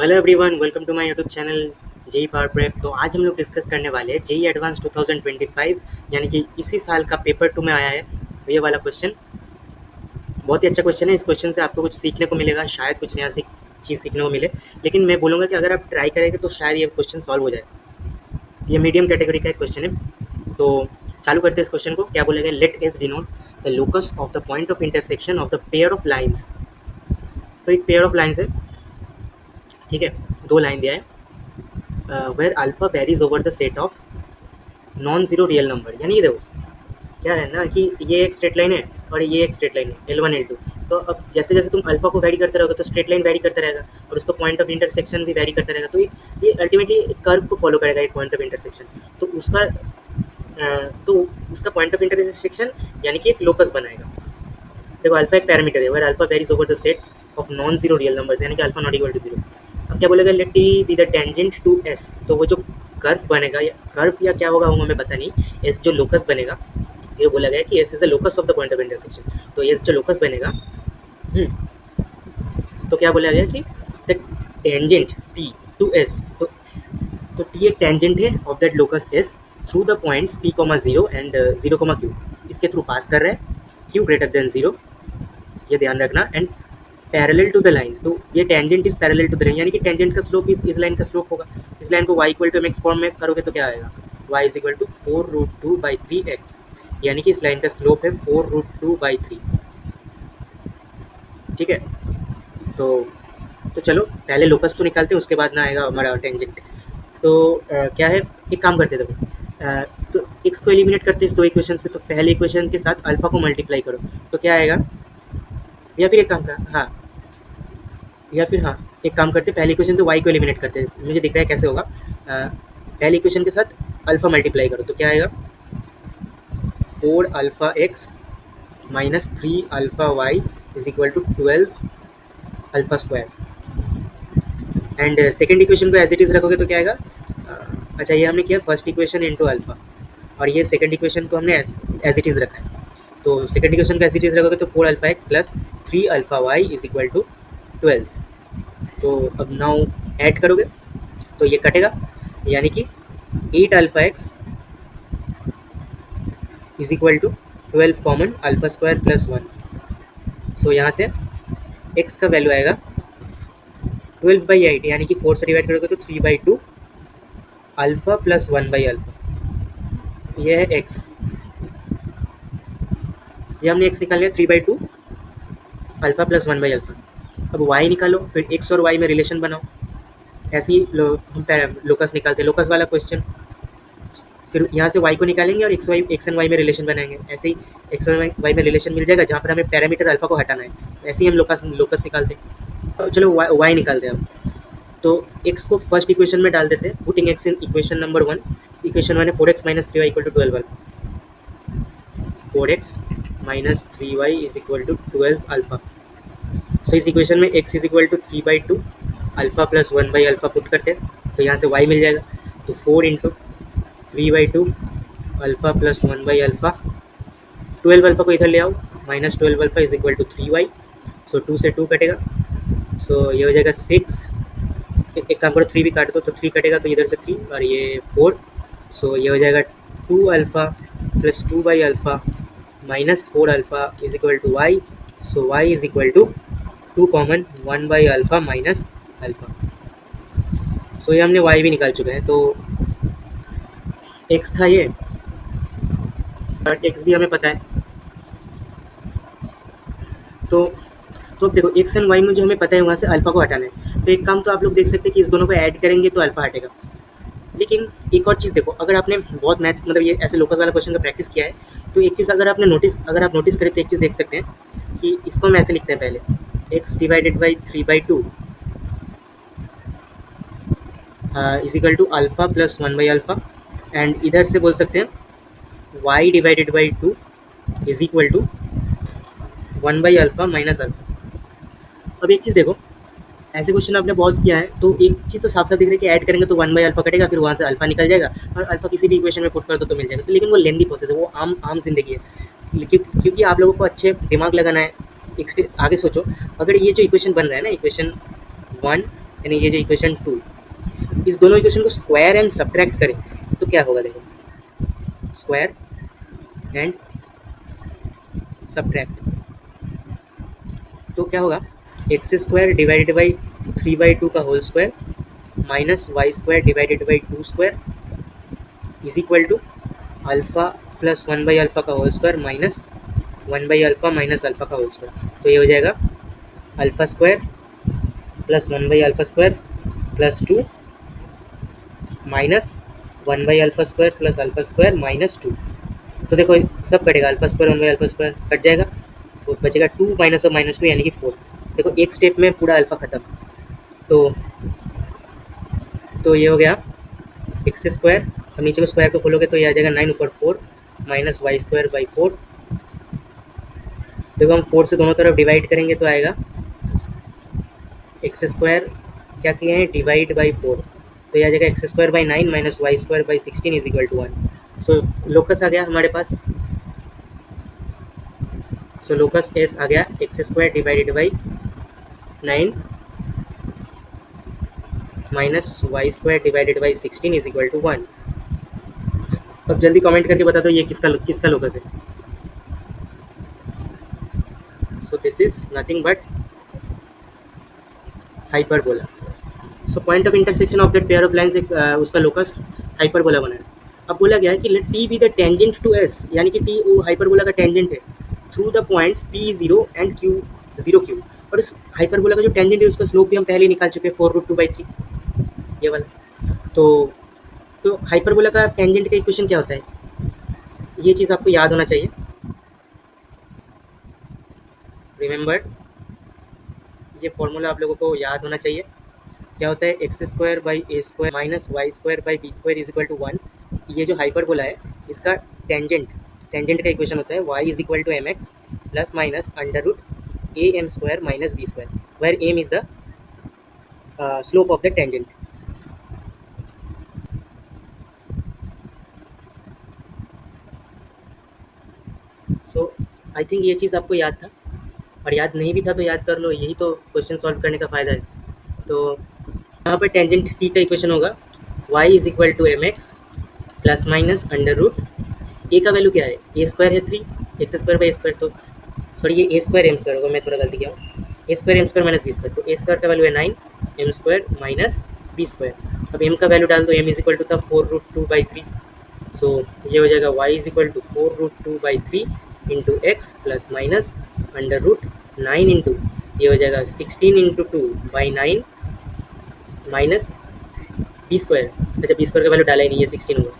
Hello everyone, welcome to my YouTube channel JEE Power Prep. तो आज हम लोग डिस्कस करने वाले हैं जेई एडवांस 2025, यानी कि इसी साल का पेपर 2 में आया है ये वाला क्वेश्चन। बहुत ही अच्छा क्वेश्चन है। इस क्वेश्चन से आपको कुछ सीखने को मिलेगा, शायद कुछ नया चीज़ सीखने को मिले। लेकिन मैं बोलूँगा कि अगर आप ट्राई करेंगे तो शायद ये क्वेश्चन सॉल्व हो जाए। ये मीडियम कैटेगरी का एक क्वेश्चन है। तो चालू करते हैं इस क्वेश्चन को। क्या बोलेगा? Let S denote the locus of the point of intersection of the pair of lines. तो एक पेयर ऑफ लाइन्स है, ठीक है, दो लाइन दिया है। Where alpha varies over the set of non zero real number. यानी ये देखो क्या है ना कि ये एक स्ट्रेट लाइन है और ये एक स्ट्रेट लाइन है L1 L2। तो अब जैसे जैसे तुम अल्फा को वैरी करते रहोगे तो स्ट्रेट लाइन वैरी करता रहेगा और उसका पॉइंट ऑफ इंटरसेक्शन भी वैरी करता रहेगा। तो ये अल्टीमेटली कर्व को फॉलो करेगा, एक पॉइंट ऑफ इंटरसेक्शन। तो उसका पॉइंट ऑफ इंटरसेक्शन यानी कि एक लोकस बनाएगा। देखो अल्फा एक पैरामीटर है, where alpha varies over the set of non zero real numbers, यानी कि alpha not equal to zero. अब क्या बोलेगा? Let T be the tangent to S. तो वो जो कर्व बनेगा, या कर्व या क्या होगा हमें पता नहीं, एस जो लोकस बनेगा, ये बोला गया कि S is the locus of the point of intersection. तो एस जो लोकस बनेगा, तो क्या बोला गया कि the tangent T to S. तो टी एक टेंजेंट है of that locus S through the points P comma zero and zero comma Q. इसके थ्रू पास कर रहे हैं, क्यू ग्रेटर देन जीरो, ये ध्यान रखना। And parallel to the line, तो ये tangent is parallel to the line, यानी कि टेंजेंट का स्लोप इस लाइन का स्लोप होगा। इस लाइन को y equal to mx form में करोगे तो क्या आएगा? y is equal to 4√2/3x, यानी कि इस लाइन का स्लोप है 4√2/3। ठीक है, तो चलो पहले लोकस तो निकालते हैं, उसके बाद ना आएगा हमारा टेंजेंट। तो क्या है, एक काम करते देखो, तो x को एलिमिनेट करते हैं इस दो इक्वेशन से। तो पहले इक्वेशन के साथ अल्फा को मल्टीप्लाई करो तो क्या आएगा? या फिर एक काम कर, एक काम करते, पहले इक्वेशन से y को एलिमिनेट करते हैं। मुझे दिख रहा है कैसे होगा। पहले इक्वेशन के साथ अल्फा मल्टीप्लाई करो तो क्या आएगा? 4 alpha X minus 3 alpha Y is equal to 12 alpha square. And second equation को एज इट इज़ रखोगे तो क्या आएगा? अच्छा, ये हमने किया फर्स्ट इक्वेशन इंटू अल्फा, और ये सेकेंड इक्वेशन को हमने एज इट इज़ रखा है। तो सेकेंड इक्वेशन का एज इट इज़ रखोगे तो 4 alpha X plus 3 alpha Y is equal to 12। तो अब नाउ ऐड करोगे तो ये कटेगा, यानी कि 8 alpha X is equal to 12 common alpha square plus 1। So यहाँ से एक्स का वैल्यू आएगा 12/8, यानी कि 4 से डिवाइड करोगे तो 3/2 अल्फा प्लस 1/अल्फा। यह है एक्स, ये हमने एक्स निकाल लिया 3/2 अल्फा प्लस 1/अल्फा। अब वाई निकालो, फिर एक्स और वाई में रिलेशन बनाओ। ऐसे ही हम लोकस निकालते हैं, लोकस वाला क्वेश्चन। फिर यहाँ से वाई को निकालेंगे और एक्स एंड वाई में रिलेशन बनाएंगे। ऐसे ही एक्स और वाई में रिलेशन मिल जाएगा जहाँ पर हमें पैरामीटर अल्फा को हटाना है। ऐसे ही हम लोकस निकालते हैं। तो चलो वाई निकालते हैं अब। तो एक्स को फर्स्ट इक्वेशन में डाल देते हैं, putting x in equation number 1। Equation 1 है 4x minus 3y equal to 12 alpha. 4x minus 3y is equal to 12 alpha. So इस इक्वेशन में x is equal to 3/2 alpha plus 1/अल्फा पुट करते हैं तो यहाँ से y मिल जाएगा। तो 4 इंटू 3/2 अल्फा प्लस 1/अल्फा। 12 अल्फा को इधर ले आओ, minus 12 alpha is equal to 3y। So 2 से 2 कटेगा, सो ये हो जाएगा 6। एक काम करो, 3 भी काट दो तो 3 कटेगा, तो इधर से 3 और ये 4। सो ये हो जाएगा 2 अल्फा प्लस 2/अल्फा minus 4 alpha is equal to y। So y is equal to 2 common 1/अल्फा माइनस अल्फा। सो ये हमने y भी निकाल चुके हैं। तो x था ये, और x भी हमें पता है। तो अब देखो x एंड y मुझे हमें पता है, वहाँ से अल्फा को हटाना है। तो एक काम तो आप लोग देख सकते हैं कि इस दोनों को ऐड करेंगे तो अल्फा हटेगा। लेकिन एक और चीज़ देखो, अगर आपने बहुत मैथ्स मतलब ये ऐसे लोकस वाला क्वेश्चन का प्रैक्टिस किया है तो एक चीज़ अगर आप नोटिस करें तो एक चीज़ देख सकते हैं कि इसको हम ऐसे लिखते हैं, पहले x divided by 3/2 is equal to alpha plus 1/अल्फा। एंड इधर से बोल सकते हैं y divided by 2 is equal to 1/अल्फा माइनस अल्फा। अब एक चीज़ देखो, ऐसे क्वेश्चन आपने बहुत किया है तो एक चीज़ तो साफ साफ दिख रही है कि ऐड करेंगे तो 1/अल्फा कटेगा, फिर वहाँ से अल्फा निकल जाएगा और अल्फा किसी भी इक्वेशन में पुट कर दो तो मिल जाएगा। तो लेकिन वो लेंदी प्रोसेस है, वो आम जिंदगी है। क्योंकि आप लोगों को अच्छे दिमाग लगाना है। एक स्टेप आगे सोचो, अगर ये जो इक्वेशन बन रहा है ना, इक्वेशन 1 यानी ये जो इक्वेशन 2, इस दोनों इक्वेशन को स्क्वायर एंड सब्ट्रैक्ट करें तो क्या होगा, देखो स्क्वायर एंड सब्ट्रैक्ट तो क्या होगा, एक्स स्क्वायर डिवाइडेड बाई 3/2 का whole square minus Y square divided by 2 square is equal to alpha plus 1/अल्फा का होल स्क्वायर माइनस 1/अल्फा माइनस अल्फा का होल स्क्वायर। तो ये हो जाएगा अल्फा स्क्वायर प्लस 1/अल्फा स्क्वायर प्लस 2 माइनस 1/अल्फा square plus alpha square minus 2। तो देखो सब कटेगा, अल्फा स्क्वायर 1/अल्फा स्क्वायर कट जाएगा, तो बचेगा 2 माइनस और माइनस 2 यानी कि 4। देखो एक स्टेप में पूरा अल्फा खत्म। तो ये हो गया एक्स स्क्वायर, अब नीचे को स्क्वायर को खोलोगे तो ये आ जाएगा 9 ऊपर 4 माइनस वाई स्क्वायर बाई 4। देखो हम 4 से दोनों तरफ डिवाइड करेंगे तो आएगा एक्स स्क्वायर क्या किए हैं डिवाइड बाई 4, तो ये आ जाएगा x square by 9 minus Y square by 16 is equal to 1। So locus आ गया हमारे पास, सो लोकस एस आ गया x square divided by 9 minus Y square divided by 16 is equal to 1। अब जल्दी कमेंट करके बता दो ये किसका किसका लोकस है। So this is nothing but hyperbola. So point of intersection of that pair of lines एक उसका लोकस हाइपरबोला बना है। अब बोला गया है कि let T be the tangent to S, यानी कि टी वो हाइपरबोला का टेंजेंट है through the points P zero and Q zero Q. और इस हाइपरबोला का जो टेंजेंट है उसका स्लोप भी हम पहले ही निकाल चुके हैं 4√2/3 ये वाला। तो हाइपरबोला का टेंजेंट का इक्वेशन क्या होता है, ये चीज़ आपको याद होना चाहिए। रिमेंबर ये फॉर्मूला आप लोगों को याद होना चाहिए। क्या होता है, X square by A square minus Y square by B square is equal to 1। ये जो हाइपरबोला है इसका टेंजेंट का इक्वेशन होता है Y is equal to M x plus minus under root A M square minus B square, where M is the slope of the tangent. So I think ये चीज़ आपको याद था, और याद नहीं भी था तो याद कर लो, यही तो क्वेश्चन सॉल्व करने का फ़ायदा है। तो यहाँ पर टेंजेंट टी का इक्वेशन होगा Y is equal to M x plus minus under root a का वैल्यू क्या है, ए स्क्वायर है 3 एक्स स्क्वायर बाई स्क्वायर, तो सॉरी ये ए स्क्वायर एम स्क्वायर होगा, मैं थोड़ा गलती किया हूँ, a square m square minus B square, तो ए स्क्वायर का वैल्यू है 9 m square minus B square. अब एम का वैल्यू डाल दो, एम इज इक्वल टू था 4√2/3। सो ये हो जाएगा Y is equal to 4√2/3 into X plus minus under root 9 into ये हो जाएगा 16 इंटू 2/9 माइनस बी स्क्वायर। अच्छा बी स्क्वायर का वैल्यू डाला ही नहीं, ये 16 होगा।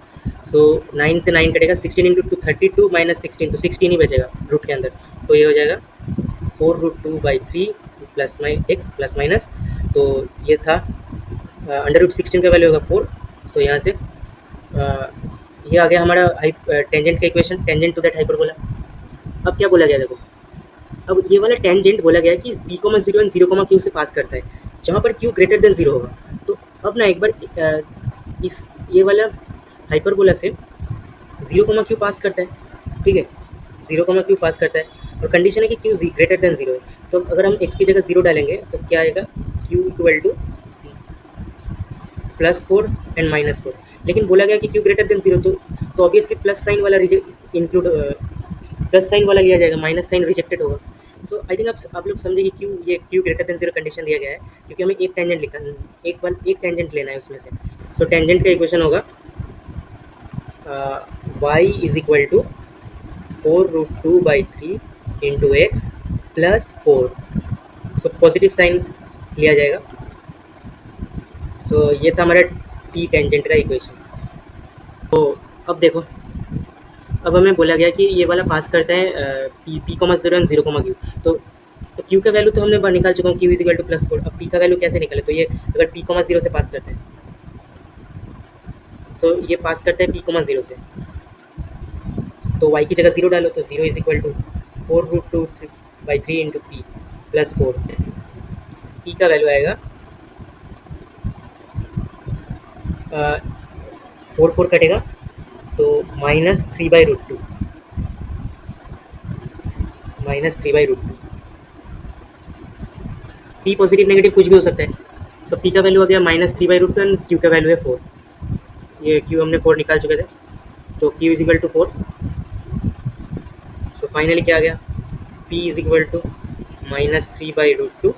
सो 9 से 9 कटेगा, 16 इंटू 2 32 माइनस 16, तो 16 ही बचेगा रूट के अंदर, तो ये हो जाएगा 4√2/3 प्लस एक्स प्लस माइनस, तो ये था अंडर रूट 16 का वैल्यू होगा 4। सो यहाँ से ये आ गया हमारा टेंजेंट का equation, tangent to that hyperbola. अब क्या बोला गया, देखो अब ये वाला टेंजेंट बोला गया है कि B comma zero and zero comma Q से पास करता है, जहाँ पर क्यू ग्रेटर देन जीरो होगा। तो अब ना एक बार इस ये वाला हाइपरबोला से जीरो कॉमा क्यू पास करता है, ठीक है, जीरो कॉमा क्यू पास करता है, और कंडीशन है कि क्यू ग्रेटर देन जीरो है। तो अगर हम एक्स की जगह जीरो डालेंगे तो क्या आएगा, क्यू इक्वल टू +4 एंड -4। लेकिन बोला गया कि क्यू ग्रेटर देन जीरो, तो ऑब्वियसली प्लस साइन वाला इंक्लूड प्लस साइन वाला लिया जाएगा, माइनस साइन रिजेक्टेड होगा। सो आई थिंक आप लोग समझे कि क्यों ये Q greater than zero condition दिया गया है, क्योंकि हमें एक टेंजेंट लिखा एक टेंजेंट लेना है उसमें से। सो टेंजेंट का इक्वेशन होगा Y is equal to 4√2/3 into X plus 4। So positive sign लिया जाएगा। सो ये था हमारा टी टेंजेंट का इक्वेशन। तो अब देखो, अब हमें बोला गया कि ये वाला पास करता है P comma zero and zero comma Q. तो क्यू का वैल्यू तो हमने निकाल चुका हूँ, क्यू इज इक्वल टू +4। अब पी का वैल्यू कैसे निकाले, तो ये अगर पी कॉमा जीरो से पास करते हैं, सो ये पास करता है पी कॉमा जीरो से, तो वाई की जगह जीरो डालो, तो zero is equal to 4√2/3 into P plus 4। P का वैल्यू आएगा 4 कटेगा तो -3/√2 -3/√2। पी पॉजिटिव नेगेटिव कुछ भी हो सकता है, सो पी का वैल्यू आ गया -3/√2 एंड क्यू का वैल्यू है 4। ये क्यू हमने 4 निकाल चुके थे, तो q is equal to 4। So finally क्या आ गया, p is equal to -3/√2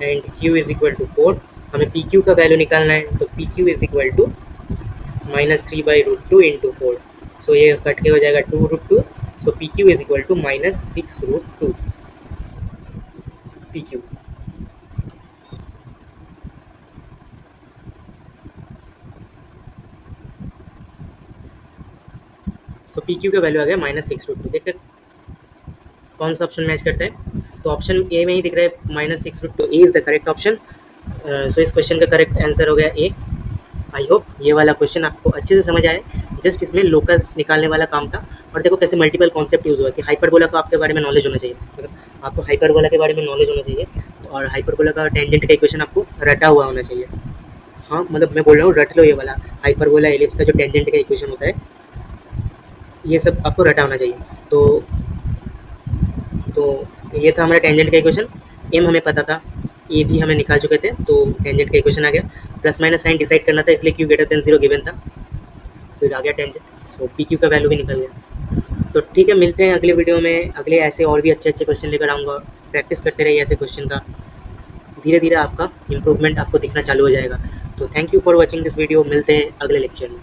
and q is equal to 4। हमें पी क्यू का वैल्यू निकालना है, तो p q is equal to -3/√2 into 4। So ये कट के हो जाएगा 2√2। So p q is equal to -6√2 p q. So p q का वैल्यू आ गया -6√2। देखते कौन सा ऑप्शन मैच करता है। तो ऑप्शन ए में ही दिख रहा है -6√2, a is the correct option. So इस क्वेश्चन का करेक्ट आंसर हो गया ए। आई होप ये वाला क्वेश्चन आपको अच्छे से समझ आए। जस्ट इसमें लोकल्स निकालने वाला काम था। और देखो कैसे मल्टीपल कॉन्सेप्ट यूज़ हुआ कि हाइपरबोला का आपके बारे में नॉलेज होना चाहिए, मतलब आपको हाइपरबोला के बारे में नॉलेज होना चाहिए, और हाइपरबोला का टेंजेंट का इक्वेशन आपको रटा हुआ होना चाहिए। हाँ मतलब मैं बोल रहा हूँ रट लो ये वाला, हाइपरबोला एलिप्स का जो टेंजेंट का इक्वेशन होता है, ये सब आपको रटा होना चाहिए। तो ये था हमारा टेंजेंट का इक्वेशन। एम हमें पता था, ए भी हमें निकाल चुके थे, तो टेंजेंट का इक्वेशन आ गया। प्लस माइनस साइन डिसाइड करना था, इसलिए क्यू ग्रेटर देन 0 गिवन था, फिर आ गया टेंजेंट। सो पी क्यू का वैल्यू भी निकल गया। तो ठीक है, मिलते हैं अगले वीडियो में, अगले ऐसे और भी अच्छे अच्छे क्वेश्चन लेकर आऊँगा। प्रैक्टिस करते रहिए ऐसे क्वेश्चन का, धीरे धीरे आपका इम्प्रूवमेंट आपको दिखना चालू हो जाएगा। तो thank you for watching this video, मिलते हैं अगले लेक्चर में।